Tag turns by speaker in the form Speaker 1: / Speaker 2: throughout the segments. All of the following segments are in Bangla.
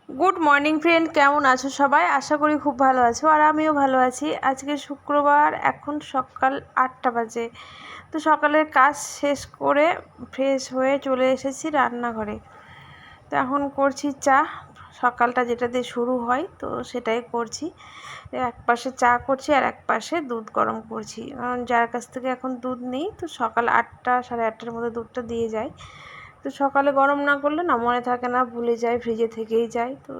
Speaker 1: গুড মর্নিং ফ্রেন্ড, কেমন আছো সবাই? আশা করি খুব ভালো আছো, আর আমিও ভালো আছি। আজকে শুক্রবার, এখন সকাল 8টা বাজে। তো সকালের কাজ শেষ করে ফ্রেশ হয়ে চলে এসেছি রান্নাঘরে। তো এখন করছি চা। সকালটা যেটা দিয়ে শুরু হয় তো সেটাই করছি। এক পাশে চা করছি আর এক পাশে দুধ গরম করছি, কারণ যার কাছ থেকে এখন দুধ নেই, তো সকাল 8টা সাড়ে 8টার মধ্যে দুধটা দিয়ে যায়। তো সকালে গরম না করলে না মনে থাকে না, ভুলে যায়, ফ্রিজে থেকেই যায়। তো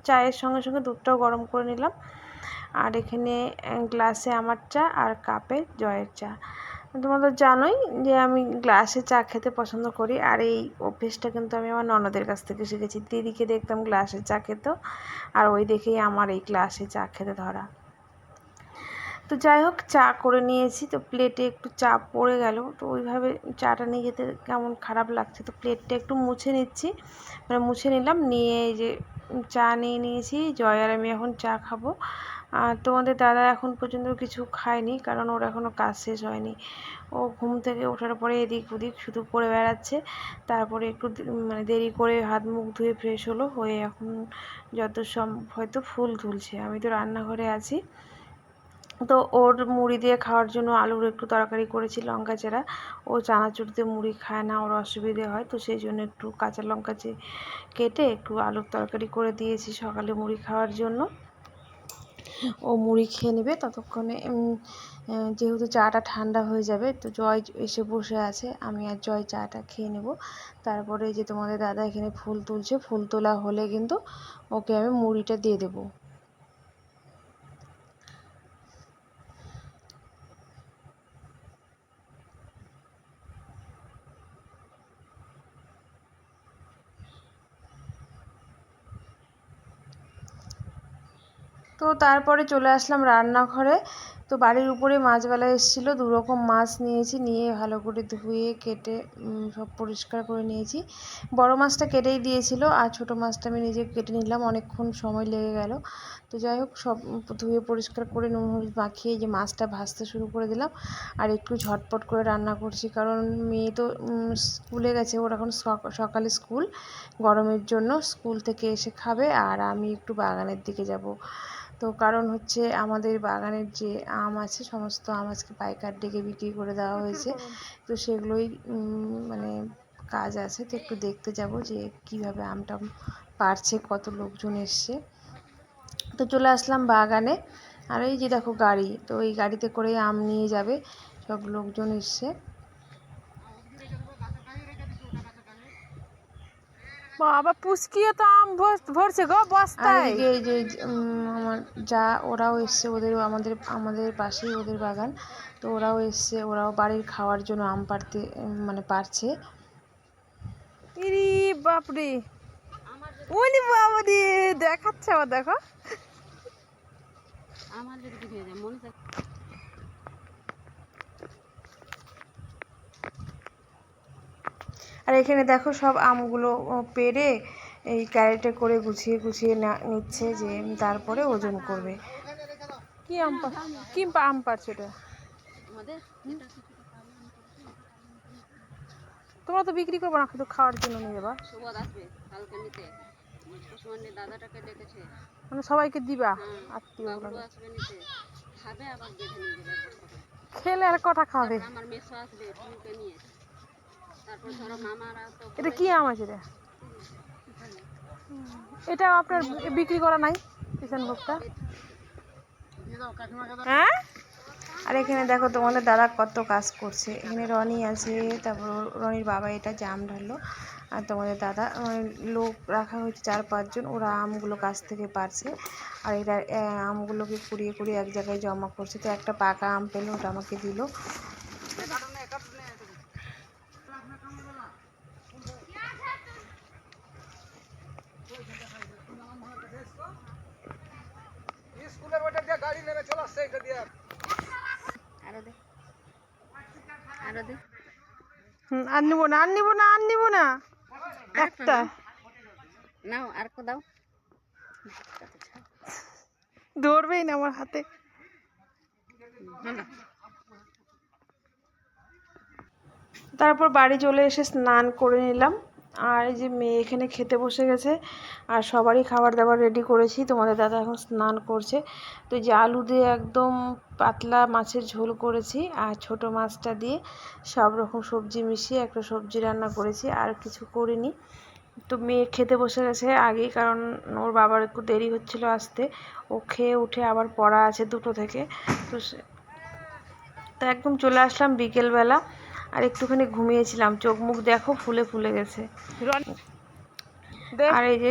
Speaker 1: চায়ের সঙ্গে সঙ্গে দুধটাও গরম করে নিলাম। আর এখানে গ্লাসে আমার চা আর কাপে জয়ের চা। তোমরা তো জানোই যে আমি গ্লাসে চা খেতে পছন্দ করি, আর এই অভ্যেসটা কিন্তু আমি আমার ননদের কাছ থেকে শিখেছি। দিদিকে দেখতাম গ্লাসে চা খেত, আর ওই দেখেই আমার এই গ্লাসে চা খেতে ধরা। তো যাই হোক, চা করে নিয়েছি। তো প্লেটে একটু চা পড়ে গেল, তো ওইভাবে চাটা নিয়ে যেতে কেমন খারাপ লাগছে। তো প্লেটটা একটু মুছে নিচ্ছি, মানে মুছে নিলাম, নিয়ে এই যে চা নিয়ে নিয়েছি। জয় আর আমি এখন চা খাবো। আর তোমাদের দাদা এখন পর্যন্ত কিছু খায়নি, কারণ ওর এখনও কাজ শেষ হয়নি। ও ঘুম থেকে ওঠার পরে এদিক ওদিক শুধু করে বেড়াচ্ছে। তারপরে একটু মানে দেরি করে হাত মুখ ধুয়ে ফ্রেশ হলো, হয়ে এখন যত সম্ভব হয়তো ফুল তুলছে। আমি তো রান্নাঘরে আছি। তো ওর মুড়ি দিয়ে খাওয়ার জন্য আলুর একটু তরকারি করেছি, লঙ্কা চেরা। ও চানাচুর দিয়ে মুড়ি খায় না, ওর অসুবিধে হয়, তো সেই জন্য একটু কাঁচা লঙ্কা কেটে একটু আলুর তরকারি করে দিয়েছি সকালে মুড়ি খাওয়ার জন্য। ও মুড়ি খেয়ে নেবে ততক্ষণে। যেহেতু চাটা ঠান্ডা হয়ে যাবে, তো জয় এসে বসে আছে, আমি আর জয় চাটা খেয়ে নেব। তারপরে যে তোমাদের দাদা এখানে ফুল তুলছে, ফুল তোলা হলে কিন্তু ওকে আমি মুড়িটা দিয়ে দেবো। তো তারপরে চলে আসলাম রান্নাঘরে। তো বাড়ির উপরে মাছওয়ালা এসেছিলো, 2 রকম মাছ নিয়েছি, নিয়ে ভালো করে ধুয়ে কেটে সব পরিষ্কার করে নিয়েছি। বড় মাছটা কেটেই দিয়েছিল, আর ছোটো মাছটা আমি নিজে কেটে নিলাম, অনেকক্ষণ সময় লেগে গেল। তো যাই হোক, সব ধুয়ে পরিষ্কার করে নুন হলুদ মাখিয়ে যে মাছটা ভাজতে শুরু করে দিলাম। আর একটু ঝটপট করে রান্না করছি, কারণ মেয়ে তো স্কুলে গেছে, ওর এখন সকালে স্কুল, গরমের জন্য স্কুল থেকে এসে খাবে, আর আমি একটু বাগানের দিকে যাব। তো কারণ হচ্ছে আমাদের বাগানের যে আম আছে, সমস্ত আম আজকে পাইকার ডেকে বিক্রি করে দেওয়া হয়েছে। তো সেগুলোই মানে কাজ আছে, তো একটু দেখতে যাব যে কিভাবে আমটা পারছে, কত লোকজন এসছে। তো চলে আসলাম বাগানে। আর এই যে দেখো গাড়ি, তো এই গাড়িতে করে আম নিয়ে যাবে, সব লোকজন এসছে।
Speaker 2: বাবা পুচকিয়ে তো আম ভরছে গো
Speaker 1: আর
Speaker 2: বস্তায়।
Speaker 1: এদিকে এই যে আমার যা, ওরাও এসছে, ওদেরও আমাদের পাশেই ওদের বাগান। তো ওরাও এসছে, ওরাও বাড়ির খাওয়ার জন্য আম পাড়তে মানে পারছে।
Speaker 2: ইরি বাপরে, ওলি বাবারে, দেখাচ্ছে আবার, দেখো আমার যদি কিছু হয়ে যায় মনে থাকে।
Speaker 1: আর এখানে দেখো সব আমগুলো পেড়ে এই ক্যারেটে করে গুছিয়ে গুছিয়ে নিচ্ছে, যে তারপরে ওজন করবে।
Speaker 2: কি আম কি আম পারছে এটা? তোমরা তো বিক্রি করবো না, শুধু খাওয়ার জন্য নিয়ে যাবা।
Speaker 3: দাদাটাকে ডেকেছে,
Speaker 2: মানে সবাইকে দিবা আত্মীয়
Speaker 3: বাবলু আসবে নিতে, খাবে আবার বেঁধে নিয়ে যাবে বস্তা করে।
Speaker 2: খেলে আর কটা খাবে?
Speaker 3: আমার মেসো আসবে ফুলকে নিয়ে, তারপর ধরো মামারা তো
Speaker 2: এটা কি আম আছে রে? এটা আপনার বিক্রি করা নাই কিষানভোগটা? হ্যাঁ,
Speaker 1: আর এখানে দেখো তোমাদের দাদা কত কাজ করছে। এখানে রনি আছে, তারপর রনির বাবা এটা জাম ঢাললো, আর তোমাদের দাদা লোক রাখা হয়েছে 4-5 জন, ওরা আমগুলো গাছ থেকে পারছে, আর এরা আমগুলোকে কুড়িয়ে কুড়িয়ে এক জায়গায় জমা করছে। তো একটা পাকা আম পেলো, ওটা আমাকে দিল।
Speaker 2: আর নিবো না, আর নিবো না, আর নিবো না, একটা
Speaker 3: নাও আর কো দাও।
Speaker 2: ধরবেই না আমার হাতে।
Speaker 1: তারপর বাড়ি চলে এসে স্নান করে নিলাম। আর এই যে মেয়ে এখানে খেতে বসে গেছে, আর সবারই খাবার দাবার রেডি করেছি। তোমাদের দাদা এখন স্নান করছে। তো এই যে আলু দিয়ে একদম পাতলা মাছের ঝোল করেছি, আর ছোট মাছটা দিয়ে সব রকম সবজি মিশিয়ে একটা সবজি রান্না করেছি, আর কিছু করিনি। তো মেয়ে খেতে বসে গেছে আগেই, কারণ ওর বাবার একটু দেরি হচ্ছিল আসতে। ও খেয়ে উঠে আবার পড়া আছে 2টো থেকে। তো একদম চলে আসলাম বিকেলবেলা, আর একটুখানি ঘুমিয়েছিলাম। চোখ মুখ দেখো ফুলে ফুলে গেছে। আর এই যে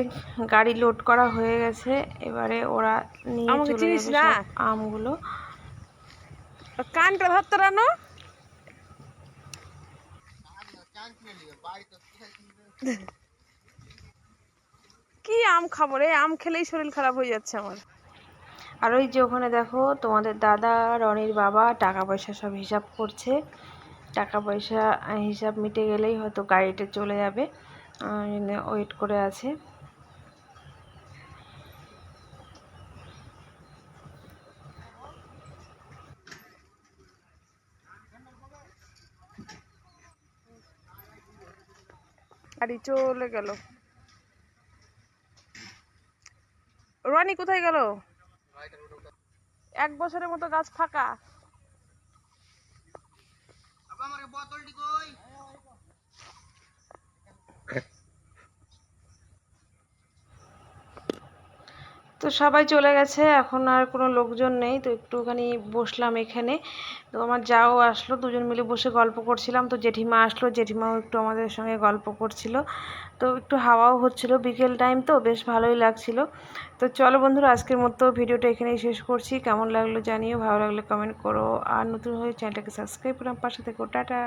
Speaker 1: গাড়ি লোড করা হয়ে গেছে, এবারে ওরা নিয়ে
Speaker 2: আমাকে
Speaker 1: চলে
Speaker 2: চিনিস
Speaker 1: যাবে
Speaker 2: না?
Speaker 1: সব আমগুলো।
Speaker 2: কানটা ধরতে রানো। কি আম খাবো রে, আম খেলেই শরীর খারাপ হয়ে যাচ্ছে আমার।
Speaker 1: আর ওই যে ওখানে দেখো তোমাদের দাদা, রনির বাবা টাকা পয়সা সব হিসাব করছে। টাকা পয়সা হিসাব মিটে গেলেই হয়তো গাড়িটা চলে যাবে, ওয়েট করে আছে।
Speaker 2: গাড়ি চলে গেল। রনি কোথায় গেল? 1 বছরের মতো গাছ ফাঁকা।
Speaker 1: তো সবাই চলে গেছে, এখন আর কোনো লোকজন নেই। তো একটুখানি বসলাম এখানে। তো আমার যাও আসলো, দুজন মিলে বসে গল্প করছিলাম। তো জেঠিমা আসলো, জেঠিমাও একটু আমাদের সঙ্গে গল্প করছিল। তো একটু হাওয়াও হচ্ছিল, বিকেল টাইম তো বেশ ভালোই লাগছিল। তো চলো বন্ধুরা, আজকের মতো ভিডিওটা এখানেই শেষ করছি। কেমন লাগলো জানিও, ভালো লাগলে কমেন্ট করো, আর নতুন হয়ে চ্যানেলটাকে সাবস্ক্রাইব করে আমার পাশে থেকো। টাটা।